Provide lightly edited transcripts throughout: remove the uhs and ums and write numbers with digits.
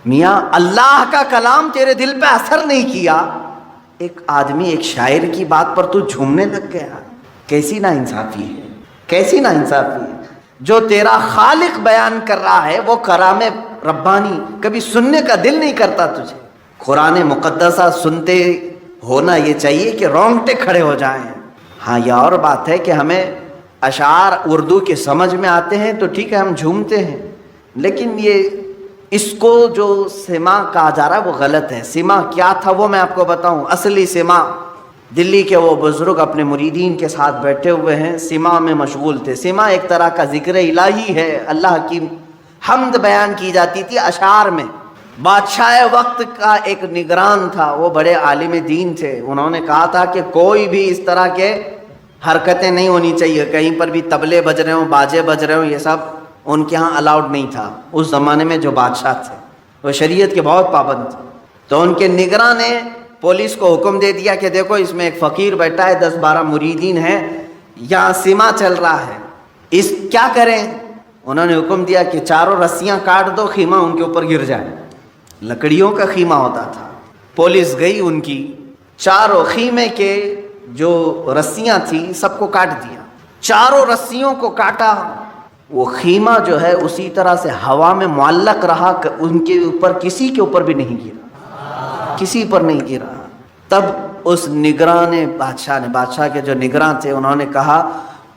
میاں اللہ کا کلام تیرے دل پہ اثر نہیں کیا، ایک آدمی ایک شاعر کی بات پر تو جھومنے لگ گیا، کیسی نا انصافی ہے، کیسی نا انصافی ہے۔ جو تیرا خالق بیان کر رہا ہے وہ کلام ربانی کبھی سننے کا دل نہیں کرتا تجھے۔ قرآن مقدسہ سنتے ہونا یہ چاہیے کہ رونگٹے کھڑے ہو جائیں۔ ہاں یہ اور بات ہے کہ ہمیں اشعار اردو کے سمجھ میں آتے ہیں تو ٹھیک ہے ہم جھومتے ہیں، لیکن یہ اس کو جو سما کہا جا رہا ہے وہ غلط ہے۔ سما کیا تھا وہ میں آپ کو بتاؤں۔ اصلی سما، دلی کے وہ بزرگ اپنے مریدین کے ساتھ بیٹھے ہوئے ہیں، سما میں مشغول تھے۔ سما ایک طرح کا ذکر الہی ہے، اللہ کی حمد بیان کی جاتی تھی اشعار میں۔ بادشاہ وقت کا ایک نگران تھا، وہ بڑے عالم دین تھے، انہوں نے کہا تھا کہ کوئی بھی اس طرح کے حرکتیں نہیں ہونی چاہیے، کہیں پر بھی طبلے بج رہے ہوں، باجے بج رہے ہوں، یہ سب ان کے ہاں الاؤڈ نہیں تھا۔ اس زمانے میں جو بادشاہ تھے وہ شریعت کے بہت پابند تھے، تو ان کے نگراں نے پولیس کو حکم دے دیا کہ دیکھو اس میں ایک فقیر بیٹھا ہے، 10-12 مریدین ہیں، یہاں سما چل رہا ہے، اس کیا کریں؟ انہوں نے حکم دیا کہ چاروں رسیاں کاٹ دو، خیمہ ان کے اوپر گر جائے۔ لکڑیوں کا خیمہ ہوتا تھا۔ پولیس گئی، ان کی چاروں خیمے کے جو رسیاں تھیں سب کو کاٹ دیا، چاروں رسیوں کو کاٹا۔ وہ خیمہ جو ہے اسی طرح سے ہوا میں معلق رہا، ان کے اوپر کسی کے اوپر بھی نہیں گرا، کسی پر نہیں گرا۔ تب اس نگران بادشاہ کے جو نگراں تھے انہوں نے کہا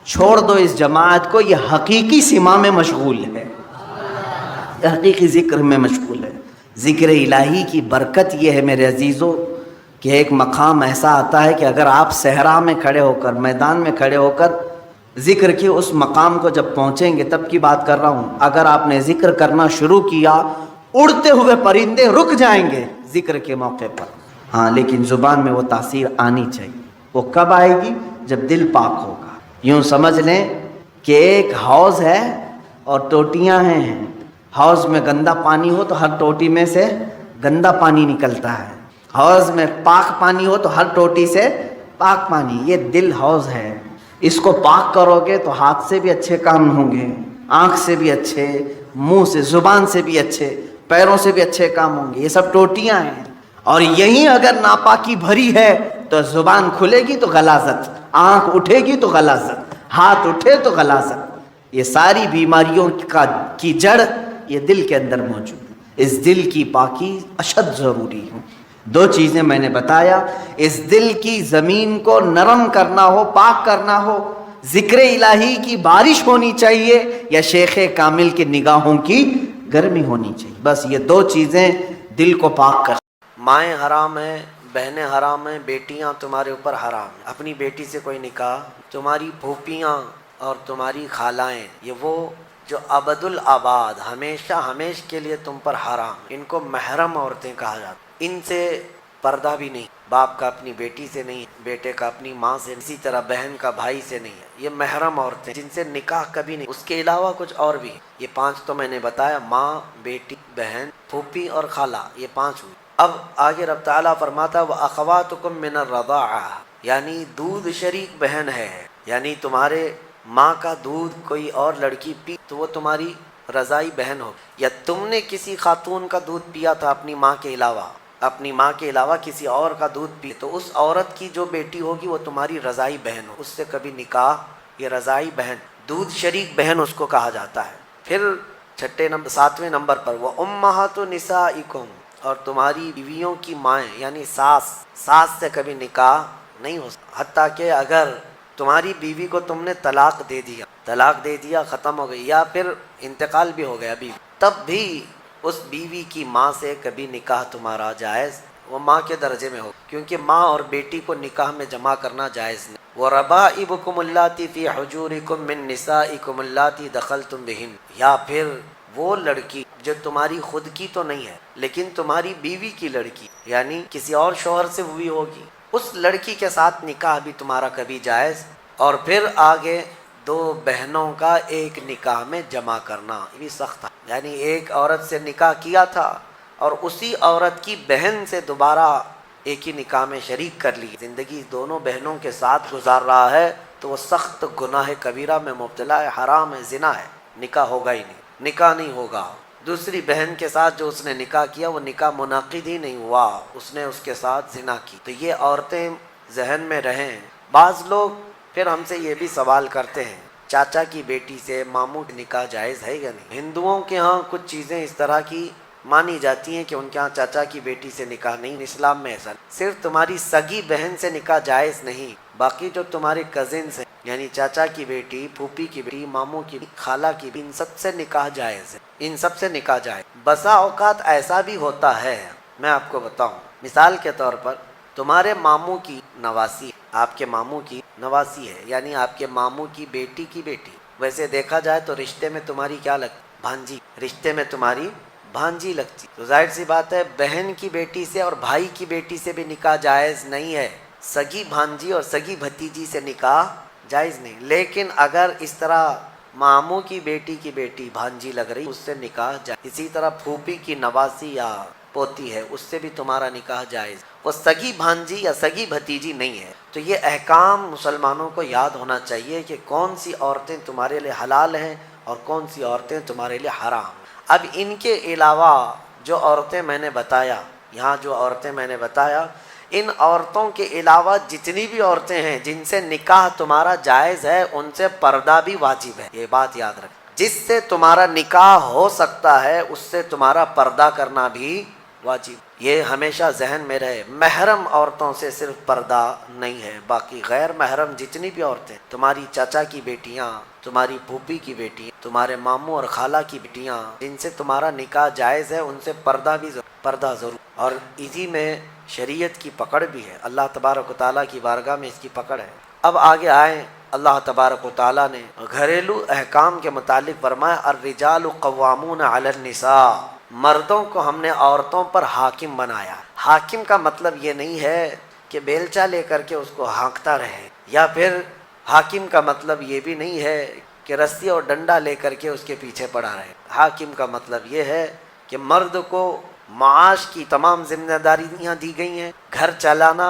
چھوڑ دو اس جماعت کو، یہ حقیقی سما میں مشغول ہے، حقیقی ذکر میں مشغول ہے۔ ذکر الہی کی برکت یہ ہے میرے عزیزو کہ ایک مقام ایسا آتا ہے کہ اگر آپ صحرا میں کھڑے ہو کر، میدان میں کھڑے ہو کر ذکر کے اس مقام کو جب پہنچیں گے، تب کی بات کر رہا ہوں، اگر آپ نے ذکر کرنا شروع کیا اڑتے ہوئے پرندے رک جائیں گے ذکر کے موقع پر۔ ہاں لیکن زبان میں وہ تاثیر آنی چاہیے۔ وہ کب آئے گی؟ جب دل پاک ہوگا۔ یوں سمجھ لیں کہ ایک حوض ہے اور ٹوٹیاں ہیں، حوض میں گندا پانی ہو تو ہر ٹوٹی میں سے گندا پانی نکلتا ہے، حوض میں پاک پانی ہو تو ہر ٹوٹی سے پاک پانی۔ یہ دل حوض ہے، اس کو پاک کرو گے تو ہاتھ سے بھی اچھے کام ہوں گے، آنکھ سے بھی اچھے، منہ سے، زبان سے بھی اچھے، پیروں سے بھی اچھے کام ہوں گے۔ یہ سب ٹوٹیاں ہیں، اور یہیں اگر ناپاکی بھری ہے تو زبان کھلے گی تو غلاظت، آنکھ اٹھے گی تو غلاظت، ہاتھ اٹھے تو غلاظت۔ یہ ساری بیماریوں کی جڑ یہ دل کے اندر موجود ہے۔ اس دل کی پاکی اشد ضروری ہے۔ دو چیزیں میں نے بتایا، اس دل کی زمین کو نرم کرنا ہو، پاک کرنا ہو، ذکر الہی کی بارش ہونی چاہیے یا شیخ کامل کی نگاہوں کی گرمی ہونی چاہیے۔ بس یہ دو چیزیں دل کو پاک کر۔ مائیں حرام ہیں، بہنیں حرام ہیں، بیٹیاں تمہارے اوپر حرام ہیں، اپنی بیٹی سے کوئی نکاح، تمہاری پھوپھیاں اور تمہاری خالائیں، یہ وہ جو ابد الآباد ہمیشہ ہمیش کے لیے تم پر حرام، ان کو محرم عورتیں کہا جاتا۔ ان سے پردہ بھی نہیں، باپ کا اپنی بیٹی سے نہیں، بیٹے کا اپنی ماں سے، اسی طرح بہن کا بھائی سے نہیں ہے، یہ محرم عورتیں جن سے نکاح کبھی نہیں۔ اس کے علاوہ کچھ اور بھی، یہ 5 تو میں نے بتایا، ماں، بیٹی، بہن، پھوپھی اور خالہ، یہ 5 ہوئی۔ اب آگے رب تعالیٰ فرماتا وَأَخَوَاتُكُم مِّنَ الرَّضَاعَةِ، یعنی دودھ شریک بہن ہے، یعنی تمہارے ماں کا دودھ کوئی اور لڑکی پی تو وہ تمہاری رضائی بہن ہو، یا تم نے کسی خاتون کا دودھ پیا تھا اپنی ماں کے علاوہ، اپنی ماں کے علاوہ کسی اور کا دودھ پی، تو اس عورت کی جو بیٹی ہوگی وہ تمہاری رضائی بہن ہو، اس سے کبھی نکاح، یہ رضائی بہن، دودھ شریک بہن اس کو کہا جاتا ہے۔ پھر 7ویں نمبر پر وَأُمَّهَاتُ نِسَائِكُمْ، اور تمہاری بیویوں کی مائیں یعنی ساس سے کبھی نکاح نہیں ہو سکتا، حتیٰ کہ اگر تمہاری بیوی کو تم نے طلاق دے دیا ختم ہو گئی، یا پھر انتقال بھی ہو گیا بیوی، تب بھی اس بیوی کی ماں سے کبھی نکاح تمہارا جائز، وہ ماں کے درجے میں ہو، کیونکہ ماں اور بیٹی کو نکاح میں جمع کرنا جائز نہیں۔ وَرَبَائِبُكُمُ اللَّاتِي فِي حُجُورِكُم مِّن نِّسَائِكُمُ اللَّاتِي دَخَلْتُم بِهِنَّ، یا پھر وہ لڑکی جو تمہاری خود کی تو نہیں ہے لیکن تمہاری بیوی کی لڑکی، یعنی کسی اور شوہر سے ہوئی ہوگی، اس لڑکی کے ساتھ نکاح بھی تمہارا کبھی جائز۔ اور پھر آگے 2 بہنوں کا ایک نکاح میں جمع کرنا، یہ بھی سخت ہے، یعنی ایک عورت سے نکاح کیا تھا اور اسی عورت کی بہن سے دوبارہ ایک ہی نکاح میں شریک کر لی، زندگی دونوں بہنوں کے ساتھ گزار رہا ہے، تو وہ سخت گناہ کبیرہ میں مبتلا ہے، حرام ہے، زنا ہے، نکاح ہوگا ہی نہیں، نکاح نہیں ہوگا۔ دوسری بہن کے ساتھ جو اس نے نکاح کیا وہ نکاح منعقد ہی نہیں ہوا، اس نے اس کے ساتھ زنا کی۔ تو یہ عورتیں ذہن میں رہیں۔ بعض لوگ پھر ہم سے یہ بھی سوال کرتے ہیں چاچا کی بیٹی سے ماموں کی نکاح جائز ہے یا نہیں؟ ہندوؤں کے ہاں کچھ چیزیں اس طرح کی مانی جاتی ہیں کہ ان کے ہاں چاچا کی بیٹی سے نکاح نہیں، اسلام میں ایسا نہیں۔ صرف تمہاری سگی بہن سے نکاح جائز نہیں، باقی جو تمہارے کزنس ہیں یعنی چاچا کی بیٹی، پھوپھی کی بیٹی، ماموں کی بیٹی، خالہ کی بیٹی، ان سب سے نکاح جائز ہے، ان سب سے نکاح جائز۔ بسا اوقات ایسا بھی ہوتا ہے، میں آپ کو بتاؤں، مثال کے طور پر تمہارے ماموں کی نواسی، آپ کے ماموں کی نواسی ہے، یعنی آپ کے ماموں کی بیٹی، ویسے دیکھا جائے تو رشتے میں تمہاری کیا لگتی؟ بھانجی، رشتے میں تمہاری بھانجی لگتی۔ تو ظاہر سی بات ہے بہن کی بیٹی سے اور بھائی کی بیٹی سے بھی نکاح جائز نہیں ہے، سگی بھانجی اور سگی بھتیجی سے نکاح جائز نہیں۔ لیکن اگر اس طرح ماموں کی بیٹی بھانجی لگ رہی اس سے نکاح جائز۔ اسی طرح پھوپھی کی نواسی یا پوتی ہے اس سے بھی تمہارا نکاح جائز، وہ سگی بھانجی یا سگی بھتیجی نہیں ہے۔ تو یہ احکام مسلمانوں کو یاد ہونا چاہیے کہ کون سی عورتیں تمہارے لیے حلال ہیں اور کون سی عورتیں تمہارے لیے حرام۔ اب ان کے علاوہ جو عورتیں میں نے بتایا، یہاں جو عورتیں میں نے بتایا، ان عورتوں کے علاوہ جتنی بھی عورتیں ہیں جن سے نکاح تمہارا جائز ہے ان سے پردہ بھی واجب ہے، یہ بات یاد رکھ۔ جس سے تمہارا نکاح ہو سکتا ہے اس سے تمہارا پردہ کرنا بھی واجب، یہ ہمیشہ ذہن میں رہے۔ محرم عورتوں سے صرف پردہ نہیں ہے، باقی غیر محرم جتنی بھی عورتیں، تمہاری چاچا کی بیٹیاں، تمہاری پھوپھی کی بیٹی، تمہارے ماموں اور خالہ کی بیٹیاں، جن سے تمہارا نکاح جائز ہے ان سے پردہ ضرور۔ اور اسی میں شریعت کی پکڑ بھی ہے، اللہ تبارک و تعالیٰ کی بارگاہ میں اس کی پکڑ ہے۔ اب آگے آئیں، اللہ تبارک و تعالیٰ نے گھریلو احکام کے متعلق فرمایا الرجال قوامون علی النساء، مردوں کو ہم نے عورتوں پر حاکم بنایا۔ حاکم کا مطلب یہ نہیں ہے کہ بیلچا لے کر کے اس کو ہانکتا رہے، یا پھر حاکم کا مطلب یہ بھی نہیں ہے کہ رسی اور ڈنڈا لے کر کے اس کے پیچھے پڑا رہے۔ حاکم کا مطلب یہ ہے کہ مرد کو معاش کی تمام ذمہ داریاں دی گئی ہیں، گھر چلانا،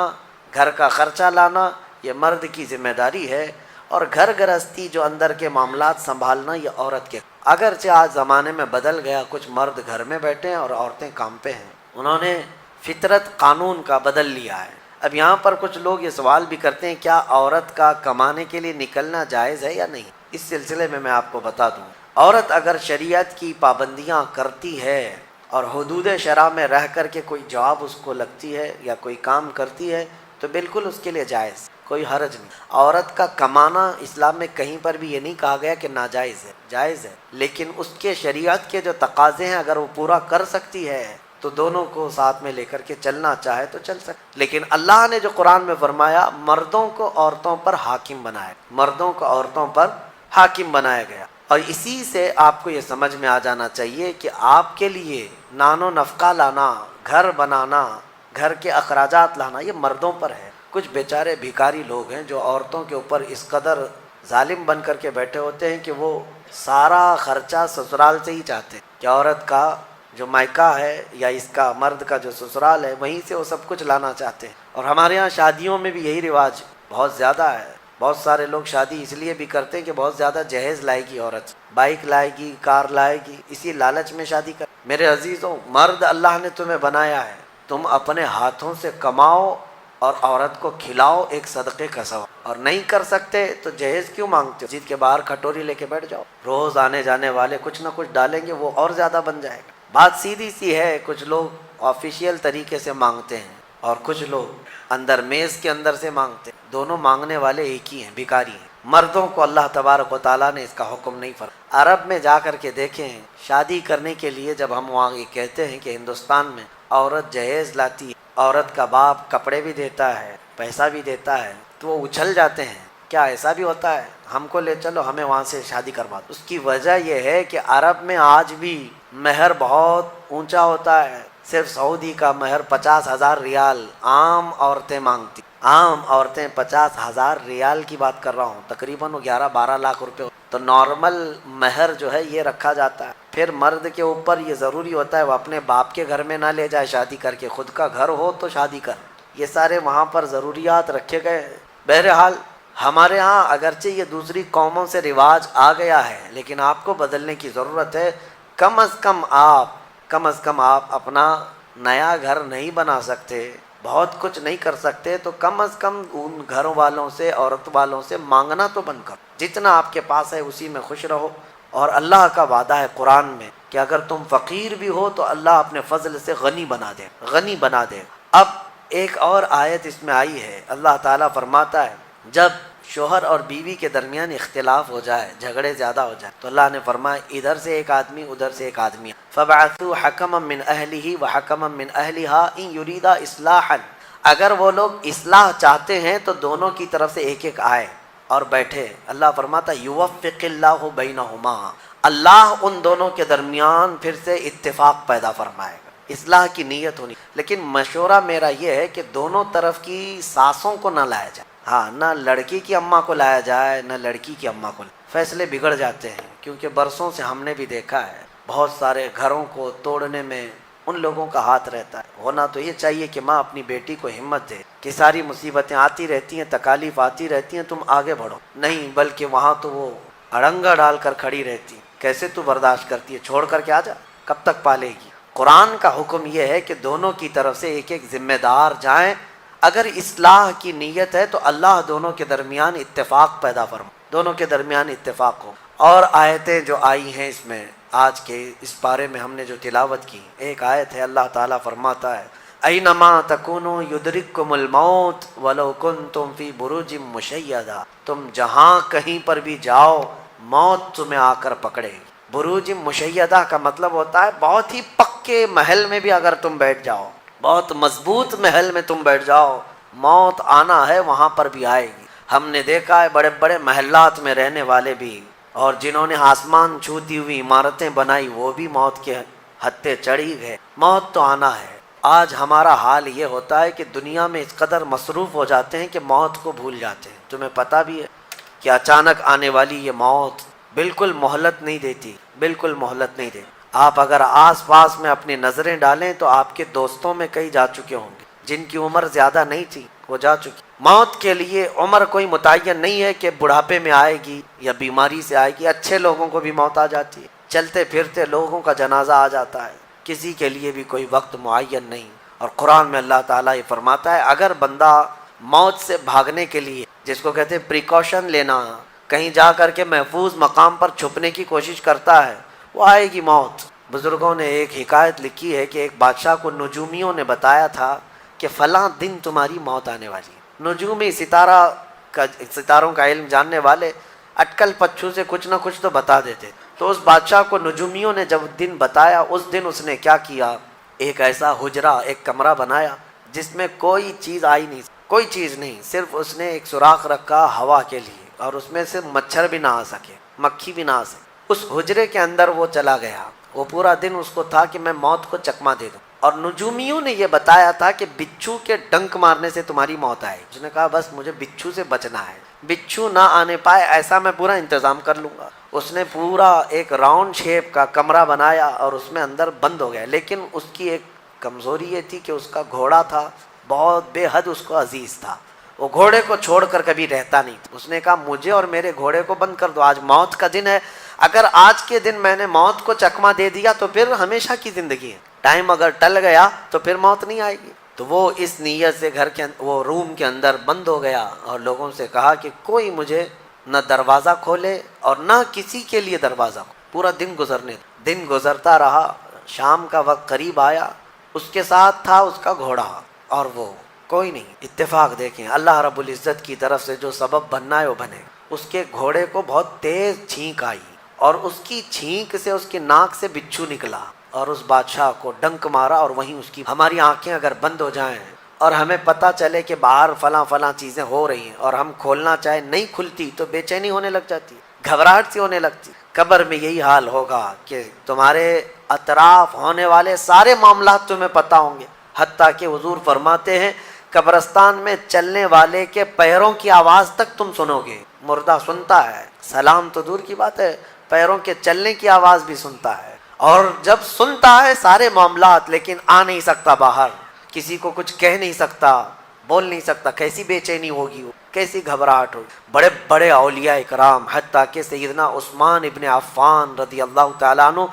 گھر کا خرچہ لانا یہ مرد کی ذمہ داری ہے، اور گھر گرہستی جو اندر کے معاملات سنبھالنا یہ عورت کے۔ اگرچہ آج زمانے میں بدل گیا، کچھ مرد گھر میں بیٹھے ہیں اور عورتیں کام پہ ہیں، انہوں نے فطرت قانون کا بدل لیا ہے۔ اب یہاں پر کچھ لوگ یہ سوال بھی کرتے ہیں کیا عورت کا کمانے کے لیے نکلنا جائز ہے یا نہیں؟ اس سلسلے میں آپ کو بتا دوں، عورت اگر شریعت کی پابندیاں کرتی ہے اور حدود شرع میں رہ کر کے کوئی جاب اس کو لگتی ہے یا کوئی کام کرتی ہے تو بالکل اس کے لیے جائز، کوئی حرج نہیں۔ عورت کا کمانا اسلام میں کہیں پر بھی یہ نہیں کہا گیا کہ ناجائز ہے، جائز ہے، لیکن اس کے شریعت کے جو تقاضے ہیں اگر وہ پورا کر سکتی ہے تو دونوں کو ساتھ میں لے کر کے چلنا چاہے تو چل سکتے۔ لیکن اللہ نے جو قرآن میں فرمایا مردوں کو عورتوں پر حاکم بنایا، مردوں کو عورتوں پر حاکم بنایا گیا، اور اسی سے آپ کو یہ سمجھ میں آ جانا چاہیے کہ آپ کے لیے نان و نفقہ لانا، گھر بنانا، گھر کے اخراجات لانا یہ مردوں پر ہے۔ کچھ بیچارے بھیکاری لوگ ہیں جو عورتوں کے اوپر اس قدر ظالم بن کر کے بیٹھے ہوتے ہیں کہ وہ سارا خرچہ سسرال سے ہی چاہتے ہیں کہ عورت کا جو مائکہ ہے یا اس کا مرد کا جو سسرال ہے وہیں سے وہ سب کچھ لانا چاہتے ہیں۔ اور ہمارے ہاں شادیوں میں بھی یہی رواج بہت زیادہ ہے، بہت سارے لوگ شادی اس لیے بھی کرتے ہیں کہ بہت زیادہ جہیز لائے گی عورت، بائک لائے گی، کار لائے گی، اسی لالچ میں شادی کر۔ میرے عزیزوں، مرد اللہ نے تمہیں بنایا ہے، تم اپنے ہاتھوں سے کماؤ اور عورت کو کھلاؤ، ایک صدقے کا ثواب۔ اور نہیں کر سکتے تو جہیز کیوں مانگتے ہو؟ مسجد کے باہر کھٹوری لے کے بیٹھ جاؤ، روز آنے جانے والے کچھ نہ کچھ ڈالیں گے، وہ اور زیادہ بن جائے گا۔ بات سیدھی سی ہے، کچھ لوگ آفیشیل طریقے سے مانگتے ہیں اور کچھ لوگ اندر میز کے اندر سے مانگتے ہیں، دونوں مانگنے والے ایک ہی ہیں، بھکاری ہیں۔ مردوں کو اللہ تبارک و تعالیٰ نے اس کا حکم نہیں فرمایا۔ عرب میں جا کر کے دیکھیں، شادی کرنے کے لیے جب ہم وہاں یہ کہتے ہیں کہ ہندوستان میں عورت جہیز لاتی ہے، عورت کا باپ کپڑے بھی دیتا ہے، پیسہ بھی دیتا ہے، تو وہ اچھل جاتے ہیں، کیا ایسا بھی ہوتا ہے؟ ہم کو لے چلو، ہمیں وہاں سے شادی کروا دو۔ اس کی وجہ یہ ہے کہ عرب میں آج بھی مہر بہت اونچا ہوتا ہے، صرف سعودی کا مہر 50,000 ریال عام عورتیں مانگتی، عام عورتیں 50,000 ریال کی بات کر رہا ہوں، تقریباً 11-12 لاکھ روپے۔ تو نارمل مہر جو ہے یہ رکھا جاتا ہے۔ پھر مرد کے اوپر یہ ضروری ہوتا ہے وہ اپنے باپ کے گھر میں نہ لے جائے شادی کر کے، خود کا گھر ہو تو شادی کر، یہ سارے وہاں پر ضروریات رکھے گئے ہیں۔ بہرحال ہمارے ہاں اگرچہ یہ دوسری قوموں سے رواج آ گیا ہے لیکن آپ کو بدلنے کی ضرورت ہے۔ کم از کم آپ اپنا نیا گھر نہیں بنا سکتے، بہت کچھ نہیں کر سکتے، تو کم از کم ان گھر والوں سے، عورت والوں سے مانگنا تو بند کرو۔ جتنا آپ کے پاس ہے اسی میں خوش رہو۔ اور اللہ کا وعدہ ہے قرآن میں کہ اگر تم فقیر بھی ہو تو اللہ اپنے فضل سے غنی بنا دے، غنی بنا دے۔ اب ایک اور آیت اس میں آئی ہے، اللہ تعالیٰ فرماتا ہے جب شوہر اور بیوی کے درمیان اختلاف ہو جائے، جھگڑے زیادہ ہو جائے، تو اللہ نے فرمایا ادھر سے ایک آدمی ادھر سے ایک آدمی، فَبَعَثُوا حَكَمًا مِّنْ أَهْلِهِ وَحَكَمًا مِّنْ أَهْلِهَا إِن يُرِيدَا إِصْلَاحًا، اگر وہ لوگ اصلاح چاہتے ہیں تو دونوں کی طرف سے ایک ایک آئے اور بیٹھے۔ اللہ فرماتا يُوَفِّقِ اللَّهُ بَيْنَهُمَا، اللہ ان دونوں کے درمیان پھر سے اتفاق پیدا فرمائے گا، اصلاح کی نیت ہونی۔ لیکن مشورہ میرا یہ ہے کہ دونوں طرف کی ساسوں کو نہ لایا جائے، ہاں، نہ لڑکی کی اماں کو لایا جائے نہ لڑکی کی اماں کو، فیصلے بگڑ جاتے ہیں۔ کیونکہ برسوں سے ہم نے بھی دیکھا ہے بہت سارے گھروں کو توڑنے میں ان لوگوں کا ہاتھ رہتا ہے۔ ہونا تو یہ چاہیے کہ ماں اپنی بیٹی کو ہمت دے کہ ساری مصیبتیں آتی رہتی ہیں، تکالیف آتی رہتی ہیں، تم آگے بڑھو، نہیں بلکہ وہاں تو وہ اڑنگا ڈال کر کھڑی رہتی، کیسے تو برداشت کرتی ہے، چھوڑ کر کے آ جا، کب تک پالے گی۔ قرآن کا حکم یہ ہے کہ دونوں کی طرف سے ایک ایک ذمہ دار جائیں، اگر اصلاح کی نیت ہے تو اللہ دونوں کے درمیان اتفاق پیدا فرما، دونوں کے درمیان اتفاق ہو۔ اور آیتیں جو آئی ہیں اس میں آج کے اس پارے میں ہم نے جو تلاوت کی، ایک آیت ہے اللہ تعالیٰ فرماتا ہے اینما تکونوا یدرککم الموت ولو کنتم فی بروج مشیدہ، تم جہاں کہیں پر بھی جاؤ موت تمہیں آ کر پکڑے گی۔ بروج مشیدہ کا مطلب ہوتا ہے بہت ہی پکے محل میں بھی اگر تم بیٹھ جاؤ، بہت مضبوط محل میں تم بیٹھ جاؤ، موت آنا ہے وہاں پر بھی آئے گی۔ ہم نے دیکھا ہے بڑے بڑے محلات میں رہنے والے بھی، اور جنہوں نے آسمان چھوتی ہوئی عمارتیں بنائی وہ بھی موت کے ہتھے چڑھی گئے، موت تو آنا ہے۔ آج ہمارا حال یہ ہوتا ہے کہ دنیا میں اس قدر مصروف ہو جاتے ہیں کہ موت کو بھول جاتے ہیں۔ تمہیں پتہ بھی ہے کہ اچانک آنے والی یہ موت بالکل مہلت نہیں دیتی، بالکل مہلت نہیں دیتی۔ آپ اگر آس پاس میں اپنی نظریں ڈالیں تو آپ کے دوستوں میں کئی جا چکے ہوں گے، جن کی عمر زیادہ نہیں تھی وہ جا چکی۔ موت کے لیے عمر کوئی متعین نہیں ہے کہ بڑھاپے میں آئے گی یا بیماری سے آئے گی، اچھے لوگوں کو بھی موت آ جاتی ہے، چلتے پھرتے لوگوں کا جنازہ آ جاتا ہے، کسی کے لیے بھی کوئی وقت معین نہیں۔ اور قرآن میں اللہ تعالیٰ یہ فرماتا ہے اگر بندہ موت سے بھاگنے کے لیے، جس کو کہتے ہیں پریکاشن لینا، کہیں جا کر کے محفوظ مقام پر چھپنے کی کوشش کرتا ہے، وہ آئے گی موت۔ بزرگوں نے ایک حکایت لکھی ہے کہ ایک بادشاہ کو نجومیوں نے بتایا تھا کہ فلاں دن تمہاری موت آنے والی ہے۔ نجومی ستاروں کا علم جاننے والے اٹکل پچھو سے کچھ نہ کچھ تو بتا دیتے۔ تو اس بادشاہ کو نجومیوں نے جب دن بتایا، اس دن اس نے کیا کیا، ایک ایسا حجرہ، ایک کمرہ بنایا جس میں کوئی چیز آئی نہیں، کوئی چیز نہیں، صرف اس نے ایک سوراخ رکھا ہوا کے لیے، اور اس میں سے مچھر بھی نہ آ سکے، مکھی بھی نہ آ سکے۔ اس حجرے کے اندر وہ چلا گیا، وہ پورا دن اس کو تھا کہ میں موت کو چکما دے دوں۔ اور نجومیوں نے یہ بتایا تھا کہ بچھو کے ڈنک مارنے سے تمہاری موت آئے۔ اس نے کہا بس مجھے بچھو سے بچنا ہے، بچھو نہ آنے پائے ایسا میں پورا انتظام کر لوں گا۔ اس نے پورا ایک راؤنڈ شیپ کا کمرہ بنایا اور اس میں اندر بند ہو گیا، لیکن اس کی ایک کمزوری یہ تھی کہ اس کا گھوڑا تھا، بہت بے حد اس کو عزیز تھا، وہ گھوڑے کو چھوڑ کر کبھی رہتا نہیں تھا۔ اس نے کہا مجھے اور میرے گھوڑے کو بند کر دو، آج موت کا دن ہے، اگر آج کے دن میں نے موت کو چکما دے دیا تو پھر ہمیشہ کی زندگی ہے، ٹائم اگر ٹل گیا تو پھر موت نہیں آئے گی۔ تو وہ اس نیت سے وہ روم کے اندر بند ہو گیا اور لوگوں سے کہا کہ کوئی مجھے نہ دروازہ کھولے اور نہ کسی کے لیے دروازہ کھولے۔ پورا دن گزرتا رہا، شام کا وقت قریب آیا، اس کے ساتھ تھا اس کا گھوڑا اور وہ کوئی نہیں۔ اتفاق دیکھیں، اللہ رب العزت کی طرف سے جو سبب بننا ہے وہ بنے۔ اس کے گھوڑے کو بہت تیز چھینک آئی اور اس کی چھینک سے اس کی ناک سے بچھو نکلا اور اس بادشاہ کو ڈنک مارا، اور وہیں اس کی ہماری آنکھیں اگر بند ہو جائیں اور ہمیں پتہ چلے کہ باہر فلاں چیزیں ہو رہی ہیں اور ہم کھولنا چاہیں نہیں کھلتی تو بے چینی ہونے لگ جاتی، گھبراہٹ سی ہونے لگتی۔ قبر میں یہی حال ہوگا کہ تمہارے اطراف ہونے والے سارے معاملات تمہیں پتہ ہوں گے، حتیٰ کہ حضور فرماتے ہیں قبرستان میں چلنے والے کے پیروں کی آواز تک تم سنو گے۔ مردہ سنتا ہے، سلام تو دور کی بات ہے، پیروں کے چلنے کی آواز بھی سنتا ہے، اور جب سنتا ہے سارے معاملات لیکن آ نہیں سکتا باہر، کسی کو کچھ کہہ نہیں سکتا، بول نہیں سکتا، کیسی بے چینی ہوگی، کیسی گھبراہٹ ہوگی۔ بڑے بڑے اولیاء اکرام حتیٰ کہ سیدنا عثمان ابن عفان رضی اللہ تعالیٰ عنہ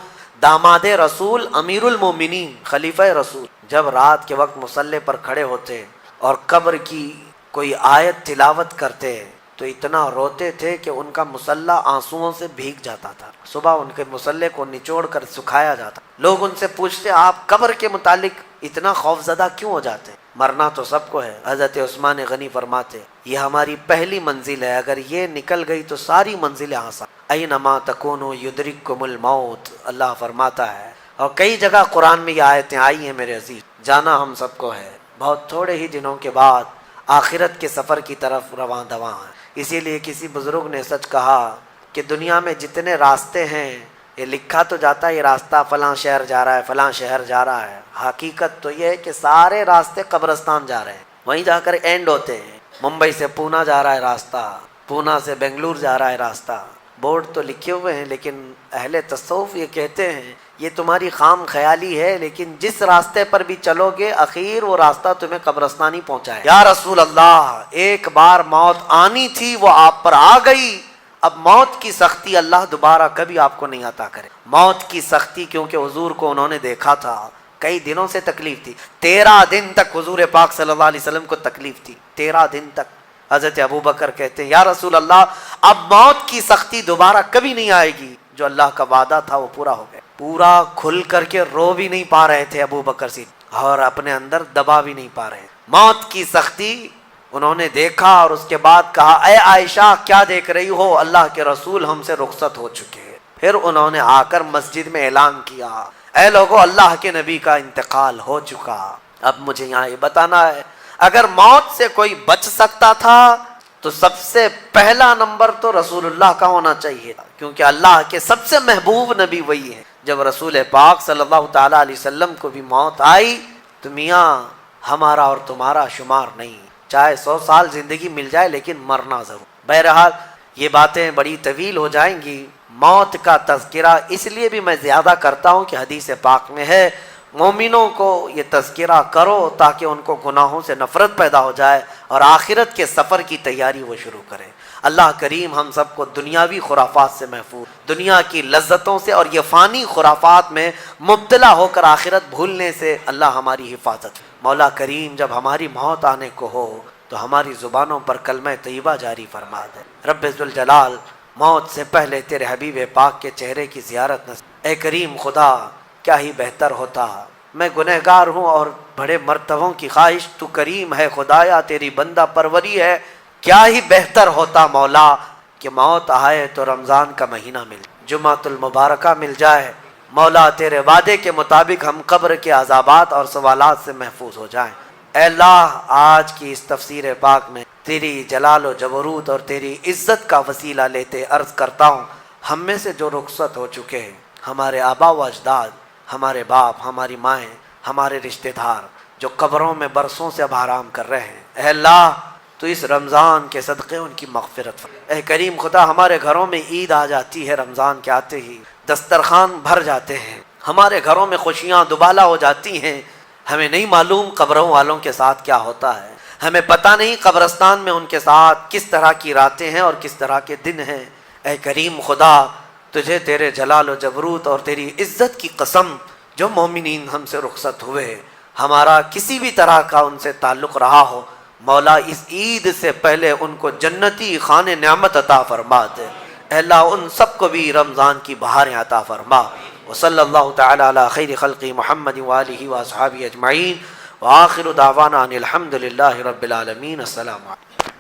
داماد رسول امیر المومنین خلیفہ رسول جب رات کے وقت مصلی پر کھڑے ہوتے اور قبر کی کوئی آیت تلاوت کرتے تو اتنا روتے تھے کہ ان کا مصلی آنسوؤں سے بھیگ جاتا تھا. صبح ان کے مصلی کو نچوڑ کر سکھایا جاتا. لوگ ان سے پوچھتے آپ قبر کے متعلق اتنا خوفزدہ کیوں ہو جاتے؟ مرنا تو سب کو ہے. حضرت عثمان غنی فرماتے یہ ہماری پہلی منزل ہے، اگر یہ نکل گئی تو ساری منزلیں آسان. اینما تکونوا یدرککم الموت، اللہ فرماتا ہے. اور کئی جگہ قرآن میں یہ آیتیں آئی ہیں میرے عزیز. جانا ہم سب کو ہے، بہت تھوڑے ہی دنوں کے بعد آخرت کے سفر کی طرف رواں دواں ہیں. اسی لیے کسی بزرگ نے سچ کہا کہ دنیا میں جتنے راستے ہیں یہ لکھا تو جاتا ہے یہ راستہ فلاں شہر جا رہا ہے، فلاں شہر جا رہا ہے. حقیقت تو یہ ہے کہ سارے راستے قبرستان جا رہے ہیں، وہیں جا کر اینڈ ہوتے ہیں. ممبئی سے پونا جا رہا ہے راستہ، پونا سے بنگلور جا رہا ہے راستہ. بورڈ تو لکھے ہوئے ہیں لیکن اہل تصوف یہ کہتے ہیں یہ تمہاری خام خیالی ہے، لیکن جس راستے پر بھی چلو گے اخیر وہ راستہ تمہیں قبرستان ہی پہنچائے. یا رسول اللہ ایک بار موت آنی تھی وہ آپ پر آ گئی، اب موت کی سختی اللہ دوبارہ کبھی آپ کو نہیں عطا کرے. موت کی سختی کیونکہ حضور کو انہوں نے دیکھا تھا، کئی دنوں سے تکلیف تھی. 13 دن تک حضور پاک صلی اللہ علیہ وسلم کو تکلیف تھی، 13 دن تک. حضرت ابوبکر کہتے ہیں یا رسول اللہ اب موت کی سختی دوبارہ کبھی نہیں آئے گی. جو اللہ کا وعدہ تھا وہ پورا ہو گیا. پورا کھل کر کے رو بھی نہیں پا رہے تھے ابوبکر سے اور اپنے اندر دبا بھی نہیں پا رہے. موت کی سختی انہوں نے دیکھا اور اس کے بعد کہا اے عائشہ کیا دیکھ رہی ہو، اللہ کے رسول ہم سے رخصت ہو چکے. پھر انہوں نے آ کر مسجد میں اعلان کیا اے لوگو اللہ کے نبی کا انتقال ہو چکا. اب مجھے یہاں یہ بتانا ہے اگر موت سے کوئی بچ سکتا تھا تو سب سے پہلا نمبر تو رسول اللہ کا ہونا چاہیے، کیونکہ اللہ کے سب سے محبوب نبی وہی ہے. جب رسول پاک صلی اللہ تعالیٰ علیہ وسلم کو بھی موت آئی تو میاں ہمارا اور تمہارا شمار نہیں، چاہے 100 سال زندگی مل جائے لیکن مرنا ضرور. بہرحال یہ باتیں بڑی طویل ہو جائیں گی. موت کا تذکرہ اس لیے بھی میں زیادہ کرتا ہوں کہ حدیث پاک میں ہے مومنوں کو یہ تذکرہ کرو تاکہ ان کو گناہوں سے نفرت پیدا ہو جائے اور آخرت کے سفر کی تیاری وہ شروع کریں. اللہ کریم ہم سب کو دنیاوی خرافات سے محفوظ، دنیا کی لذتوں سے اور یہ فانی خرافات میں مبتلا ہو کر آخرت بھولنے سے اللہ ہماری حفاظت. مولا کریم جب ہماری موت آنے کو ہو تو ہماری زبانوں پر کلمہ طیبہ جاری فرما دے. رب ذوالجلال موت سے پہلے تیرے حبیب پاک کے چہرے کی زیارت نصیب. اے کریم خدا کیا ہی بہتر ہوتا، میں گنہگار ہوں اور بڑے مرتبوں کی خواہش، تو کریم ہے خدایا تیری بندہ پروری ہے. کیا ہی بہتر ہوتا مولا کہ موت آئے تو رمضان کا مہینہ مل، جمعۃ المبارکہ مل جائے. مولا تیرے وعدے کے مطابق ہم قبر کے عذابات اور سوالات سے محفوظ ہو جائیں. اے اللہ آج کی اس تفسیر پاک میں تیری جلال و جبروت اور تیری عزت کا وسیلہ لیتے عرض کرتا ہوں ہم میں سے جو رخصت ہو چکے ہیں، ہمارے آبا و اجداد، ہمارے باپ، ہماری مائیں، ہمارے رشتہ دار جو قبروں میں برسوں سے اب آرام کر رہے ہیں، اے اللہ تو اس رمضان کے صدقے ان کی مغفرت فرما. اے کریم خدا ہمارے گھروں میں عید آ جاتی ہے، رمضان کے آتے ہی دسترخوان بھر جاتے ہیں، ہمارے گھروں میں خوشیاں دوبالا ہو جاتی ہیں. ہمیں نہیں معلوم قبروں والوں کے ساتھ کیا ہوتا ہے، ہمیں پتہ نہیں قبرستان میں ان کے ساتھ کس طرح کی راتیں ہیں اور کس طرح کے دن ہیں. اے کریم خدا تجھے تیرے جلال و جبروت اور تیری عزت کی قسم جو مومنین ہم سے رخصت ہوئے ہمارا کسی بھی طرح کا ان سے تعلق رہا ہو، مولا اس عید سے پہلے ان کو جنتی خان نعمت عطا فرما دے. اے اللہ ان سب کو بھی رمضان کی بہاریں عطا فرما. وصلی اللہ تعالی علی خیر خلقی محمد وآلہ واصحابہ اجمعین وآخر دعوانا ان الحمد للہ رب العالمین. السلام علیکم.